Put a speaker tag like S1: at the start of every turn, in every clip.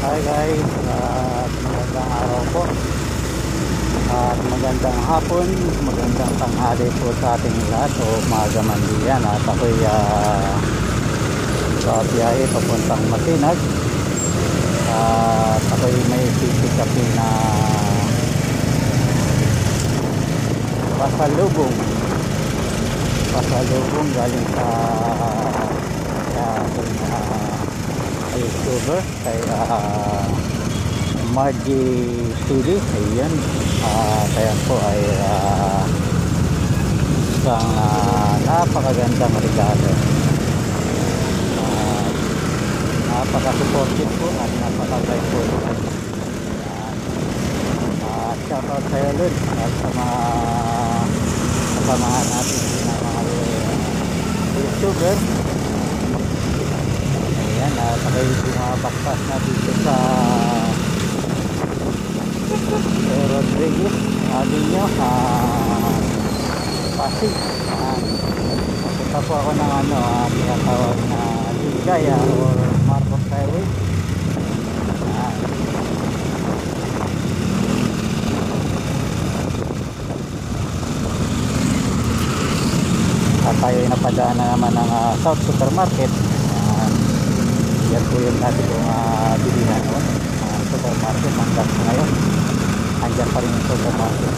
S1: Hi guys, magandang araw po at magandang hapon, magandang tanghali po sa ating lahat o umaga man diyan. At ako'y sa biyahe papuntang Masinag at ako'y may pipick-upin na pasalubong galing sa ating YouTuber kay Margie TV. Ayan, kaya po ay isang napakagandang regalo, napaka-supportive po at napaka-bait po. Shout out sa'yo Lud at sa mga kasamahan natin na mga YouTuber. Ayan, sabay bumabaktas na dito sa Rodriguez Avenue, Pasig. Punta po ako ng tinatawag na Ligaya or Marcos Highway. At tayo ay napadaan na naman ng South Supermarket. Yan po yung dati kong bilihan noon, supermarket. Hanggang ngayon andyan pa rin yung supermarket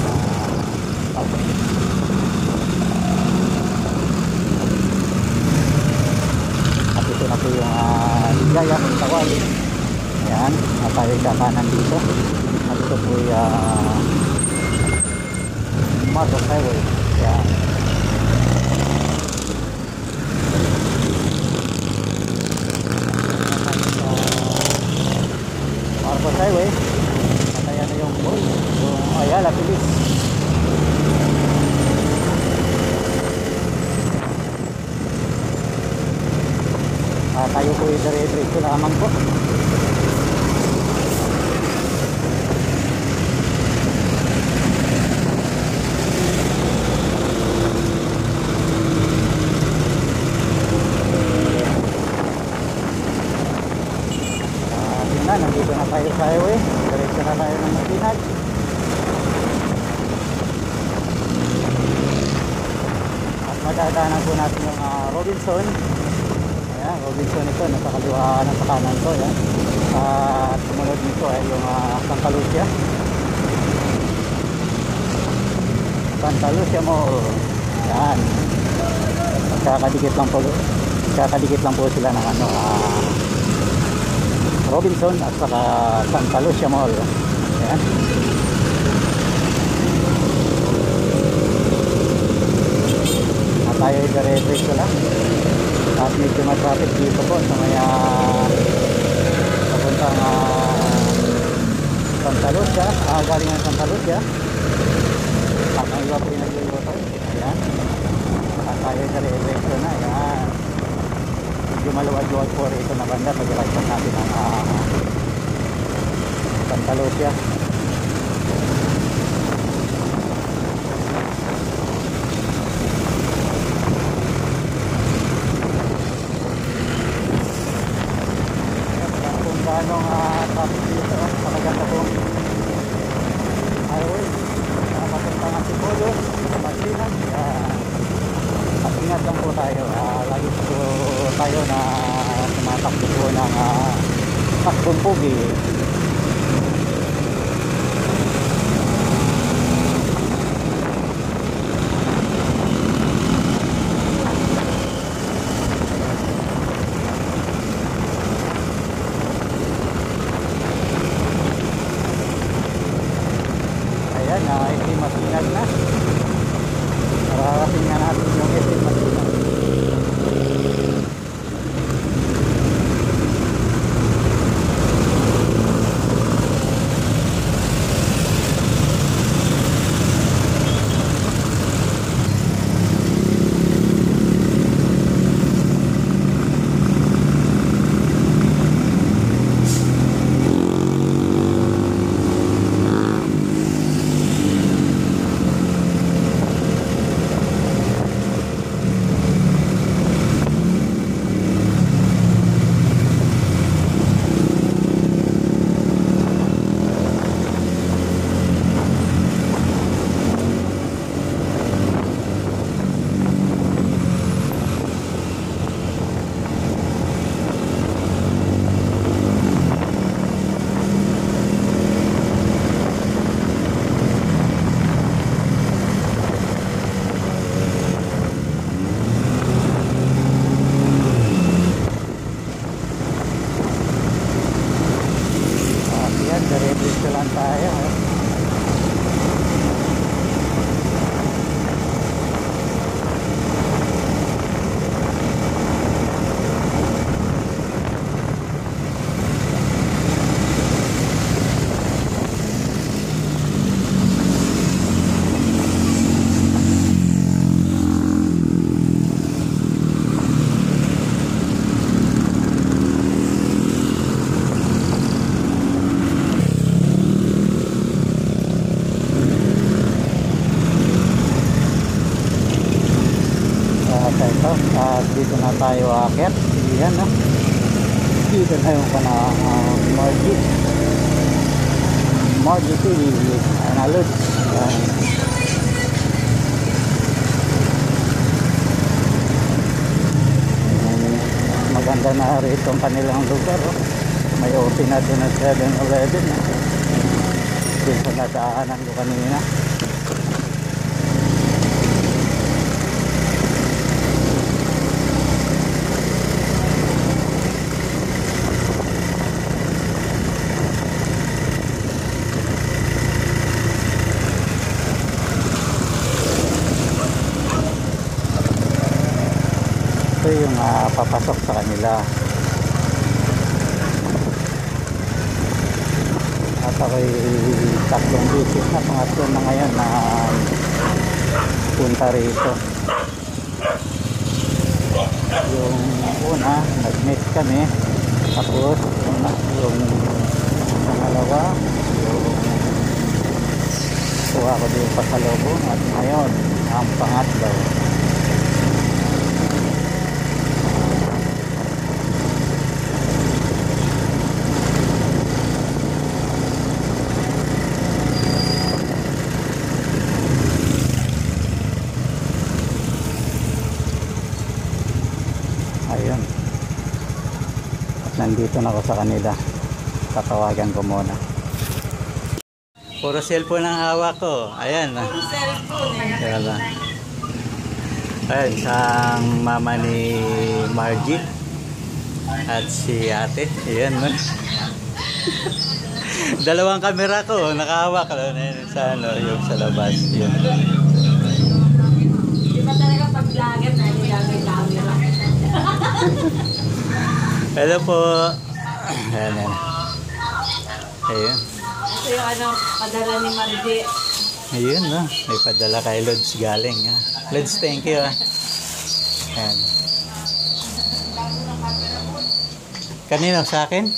S1: at ito na po yung Ligaya kung tawagin. Ayan, at tayo ay kakanan dito at ito po yung Marcos Highway. Ayan, Marcos Highway. At ayan na yung mall, yung Ayala Pilis. Tayo po yung dire-diretso lamang po. Nandito na tayo sa highway, diretso na tayo ng Masinag. At madadaanan po natin yung Robinson. Ayan, Robinson ito, nasa kaliwa ng kanan ko. Ayan. At sumunod nito ay yung Santa Lucia Mall. Ayan, kakadikit lang po sila ng Robinson at saka Santa Lucia Mall. Ayan. At tayo ay dire-diretso lang at medyo matraffic dito po sa may papuntang Santa Lucia, galing ng Santa Lucia at ang iba po yung nagluluto. Ayan, at tayo ay dire-diretso na. Ayan, medyo maluwag-luwag po rito na banda pag-iraksan natin ang Santa Lucia. Kung gaano traffic dito, makaganda pong highway papunta nga si Polo, Masinag. At ingat lang po tayo, lagi po tayo na tumatakbo po ng takbong pugi. Ayan, ito Masinag na. Mararating nga natin yung ito Masinag. Dito lang tayo. Ito, dito na tayo akit. Yan, no? Dito na yung Margit Analog. Maganda na rito ang kanilang lugar, oh. May open na doon at 7-Eleven, no? Dito sa nadaanan ko kanina. Ito yung papasok sa kanila. At ako'y tatlong visit na, pangatlo na ngayon na punta rito. Yung una, nag-meet kami. Tapos yung pangalawa, yung kuha ko din pasalubong. At ngayon, ang pangatlo. Ayun. At nandito na ako sa kanila. Tatawagan ko muna. Puro cellphone ang hawak ko. Ayan.
S2: Puro cellphone eh.
S1: Ayan. Ayan, isang mama ni Margie. At si ate. Ayan. No? Dalawang kamera ko. Nakahawak. Sa ano, yung sa labas. Yun.
S2: Di ba talaga pag vlogger na nilalagay camera?
S1: Hello po. Ayan, ayan. Ayun.
S2: Ito yung ano, padala ni Margie.
S1: Ayun, no? May padala kay Lods galing. Ha? Lods, thank you. Ha? Ayan. Kanino? Sa akin?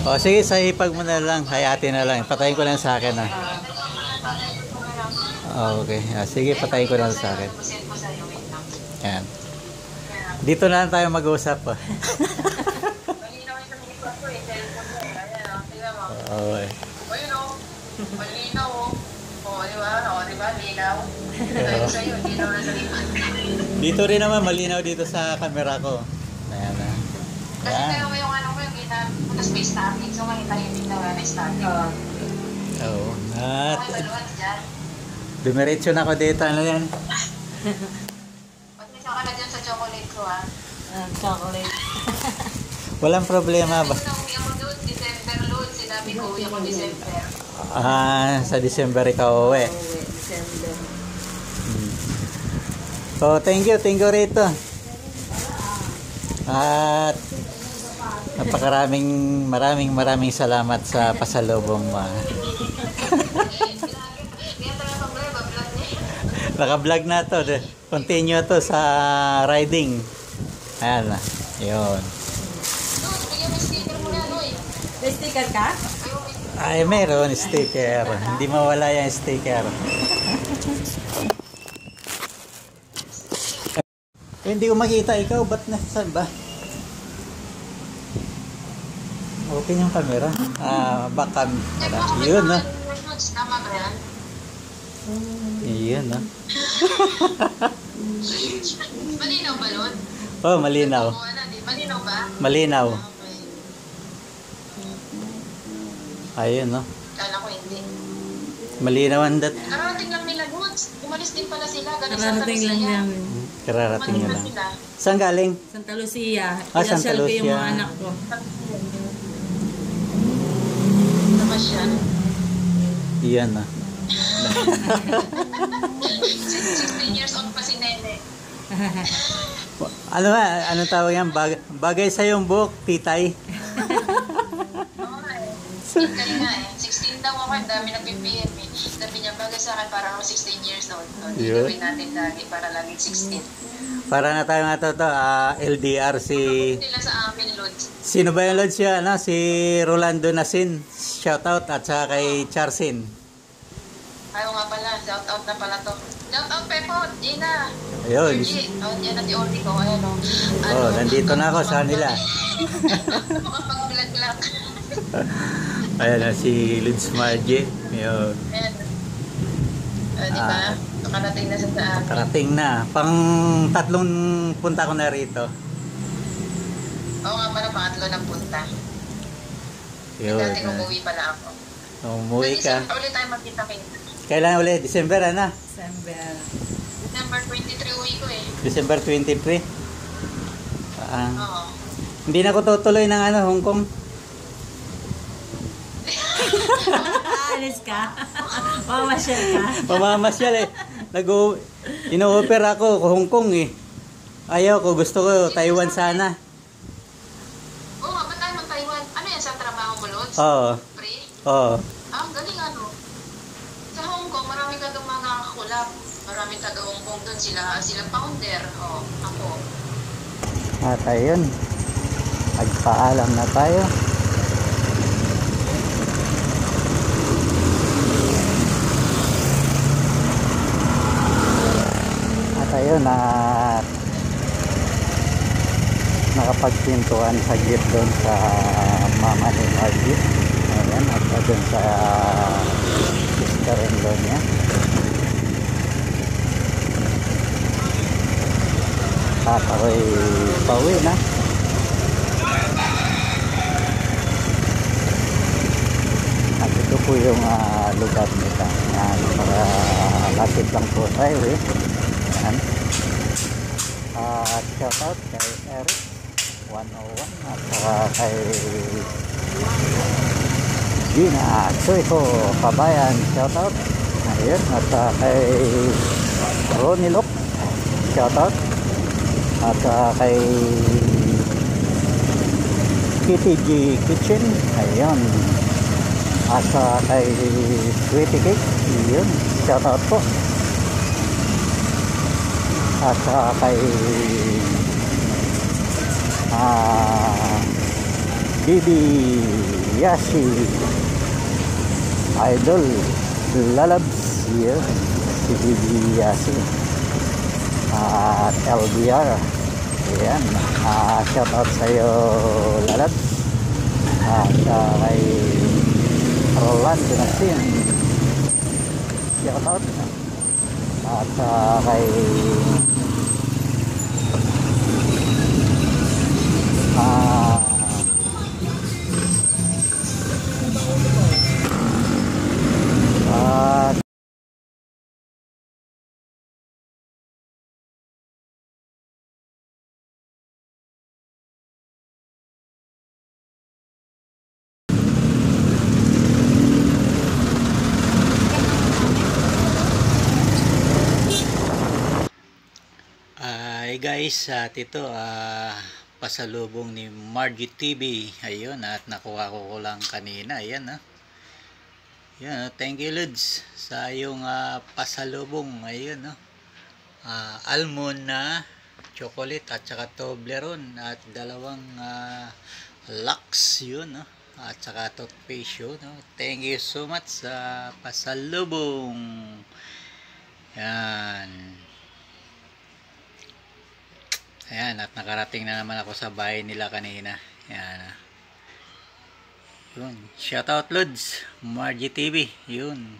S1: O sige, sa ipag mo na lang. Hayati na lang. Patayin ko lang sa akin. Ha? Okay. Sige, patayin ko lang sa akin. Yan. Dito na lang tayo mag-uusap. Okay.
S3: Malinaw oh. Oh, di ba? Oh, di ba? Linaw. Sa'yo, linaw na sa likod.
S1: Dito rin naman, malinaw dito sa camera ko. Ayan na.
S3: Kasi tayo yung ano ko, yung space natin. So, makita yung tingnan na static.
S1: Oo. At
S3: Okay, baluan dyan.
S1: dumiretso na ako dito. Ano yan?
S3: Pag-nisa ka na dyan sa chocolate ko, ha?
S2: Chocolate.
S1: Walang problema ba?
S3: Kasi na uwi ako doon, December load. Sinabi ko, uwi ako December.
S1: Sa December ikaw uwi.
S2: December.
S1: Oh, thank you rito. At maraming salamat sa pasalubong mo.
S3: Kaya talaga pag-vlog, ba-vlog niya.
S1: Naka-vlog na to. Continue to sa riding. Ayan na. Yun.
S3: Doon, bigyan mo sticker mo na, Noy.
S2: May sticker ka?
S1: Ay, meron sticker. Hindi mawala yung sticker. Hindi ko makita ikaw. Ba't nasan ba? Open yung camera. Baka. Yun na.
S3: Tama ba yan?
S1: Yun na.
S3: Malinaw ba, Lord?
S1: Oh, malinaw.
S3: Malinaw ba?
S1: Malinaw.
S3: Okay.
S1: Ayun, no?
S3: Kala ko hindi.
S1: Malinaw ang dat.
S3: Kararating lang nila goods. Umalis din pala sila. Galing sa
S2: Kararating lang
S3: Lucia.
S2: namin.
S1: Kararating
S3: Umalis
S1: na
S3: na
S1: lang.
S3: sila.
S1: Saan galing?
S2: Santa Lucia.
S1: Ah, Santa
S2: Pinasyal ko yung
S1: Lucia.
S2: mga anak ko.
S3: Namasyal.
S1: Iyan na.
S3: 16 years old pa si Nene.
S1: Ano nga? Ano tawag yan? Bagay sa yung buhok, titay.
S3: Oo nga eh. Kaya nga eh. 16 daw ako. Ang dami nag-PM eh. Sabi niya, bagay sa akin para ako 16 years old. So,
S1: Yun.
S3: gawin natin lagi para laging 16.
S1: Para na tayo nga to, LDR si...
S3: Sila sa amin, Lods.
S1: Sino ba yung Lods siya? Ano? Si Rolando Nasin. Shoutout. At saka kay Charsin.
S3: Ayaw nga pala. Shout out na pala to. Shout out, Pepo. Gina.
S1: Ayun.
S3: Virgie. Oh, yan na ti Odi ko. Ayan o.
S1: Oh, nandito na ako sa kanila.
S3: Makapag-vlog-vlog.
S1: Ayan na si Lods Margie. Ayun.
S3: Ayan. Diba? Nakarating na sa amin.
S1: Karating na. Pang tatlong punta ko na rito.
S3: Oo nga pala, pangatlo ng punta.
S1: Yun.
S3: Dati umuwi pala ako.
S1: Umuwi ka.
S3: December ulit tayo magkita-kita.
S1: Kailan ulit? December, ano?
S2: December.
S3: December 23 uwi ko eh.
S1: December 23.
S3: Oo.
S1: Hindi na ako tutuloy ng Hong Kong.
S2: Aalis ka? Mamasyal ka?
S1: Mamamasyal eh. Ino-offer ako Hong Kong eh. Ayaw ko, gusto ko Taiwan sana.
S3: Oo nga, ba't tayo mag-Taiwan? Ano yan sa trabaho mo, Lods?
S1: Oo.
S3: Free?
S1: Oo.
S3: Ah, ang galing ano. Sa Hong Kong, marami ka doon mga kulab. Marami taga Hong Kong doon. Sila founder. Oo, ako.
S1: At ayun. Magpaalam na tayo. At ayun, nakapagpintuan sa gate doon sa mama ni Margie. Ayan, at doon sa sister-in-law niya. At ako'y pauwi na. At ito po yung lugar nila. Yan, para lapit lang po tayo eh. Yan. At shoutout kay Eric 101 at saka kay Gina Soyho Pabayan, shoutout. Ayun, at kay Ronnie Lok, shoutout. At kay Kitty G Kitchen, ayun. At kay Sweetie Cake, yun, shoutout po. At kay Bibi Yashi Idol Lalabs, yun, si Bibi Yashi. At LBR, ayan, shoutout sa iyo Lalabs. At kay Rolando Nasin, shoutout. At kay Hi guys, at ito pasalubong ni Margie TV. Ayun, at nakuha ko lang kanina. Ayan Yan, thank you Lods sa yung pasalubong. Ayun almond na chocolate at saka Toblerone at dalawang Lux yun at saka toothpaste yun. Thank you so much sa pasalubong. Yan. Ayan, at nakarating na naman ako sa bahay nila kanina. Ayan. Yun. Shoutout Lods, Margie TV. Yun.